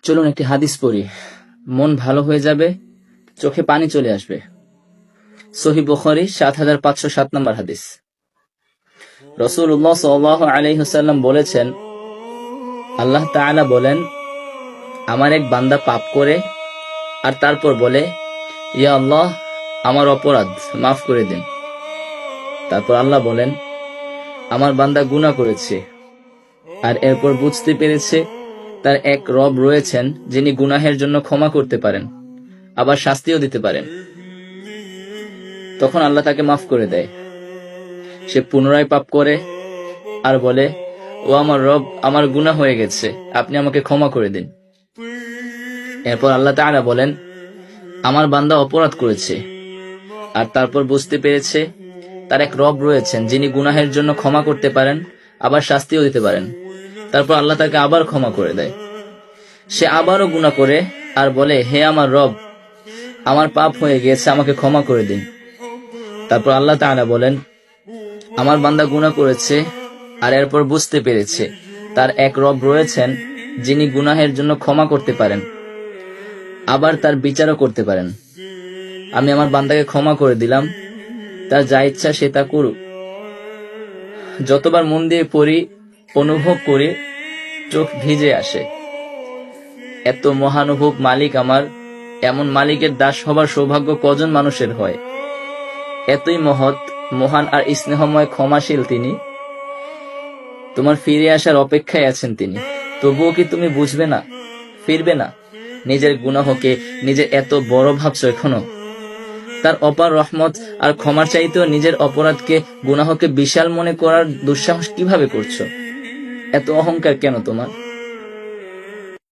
চলুন একটি হাদিস পড়ি, মন ভালো হয়ে যাবে, চোখে পানি চলে আসবে। সহিহ বুখারী ৭৫০৭ নম্বর হাদিস। রাসূলুল্লাহ সাল্লাল্লাহু আলাইহি ওয়াসাল্লাম বলেছেন, আল্লাহ তাআলা বলেন, আমার এক বান্দা পাপ করে আর তারপর বলে, ইয়া আল্লাহ, আমার অপরাধ মাফ করে দিন। তারপর আল্লাহ বলেন, আমার বান্দা গুনাহ করেছে আর এরপর বুঝতে পেরেছে তার এক রব রয়েছেন যিনি গুনাহের জন্য ক্ষমা করতে পারেন, আবার শাস্তিও দিতে পারেন। তখন আল্লাহ তাকে মাফ করে দেয়। সে পুনরায় পাপ করে আর বলে, ও আমার রব, আমার গুনাহ হয়ে গেছে, আপনি আমাকে ক্ষমা করে দিন। এরপর আল্লাহ তাআলা বলেন, আমার বান্দা অপরাধ করেছে আর তারপর বুঝতে পেরেছে তার এক রব রয়েছেন যিনি গুনাহের জন্য ক্ষমা করতে পারেন, আবার শাস্তিও দিতে পারেন। তারপর আল্লাহ তাকে আবার ক্ষমা করে দেয়। সে আবারও গুনাহ করে আর বলে, হে আমার রব, আমার পাপ হয়ে গিয়েছে, আমাকে ক্ষমা করে দিন। তারপর আল্লাহ তাআলা বলেন, আমার বান্দা গুনাহ করেছে আর এরপর বুঝতে পেরেছে তার এক রব রয়েছেন যিনি গুনাহের জন্য ক্ষমা করতে পারেন, আবার তার বিচারও করতে পারেন। আমি আমার বান্দাকে ক্ষমা করে দিলাম, তার যা ইচ্ছা সে তা করুক। যতবার মন দিয়ে পড়ি, অনুভব করি, চোখ ভিজে আসে। এত মহানুভব মালিক আমার, এমন মালিকের দাস হবার সৌভাগ্য কজন মানুষের হয়? এতই মহৎ, মহান আর স্নেহময়, ক্ষমাশীল তিনি। তোমার ফিরে আসার অপেক্ষায় আছেন তিনি। তবুও কি তুমি বুঝবে না, ফিরবে না? নিজের গুনাহকে নিজের এত বড় ভাবছো এখনো? তার অপার রহমত আর ক্ষমার চাইতেও নিজের অপরাধকে, গুনাহকে বিশাল মনে করার দুঃসাহস কিভাবে করছো? এত অহংকার কেন তোমার?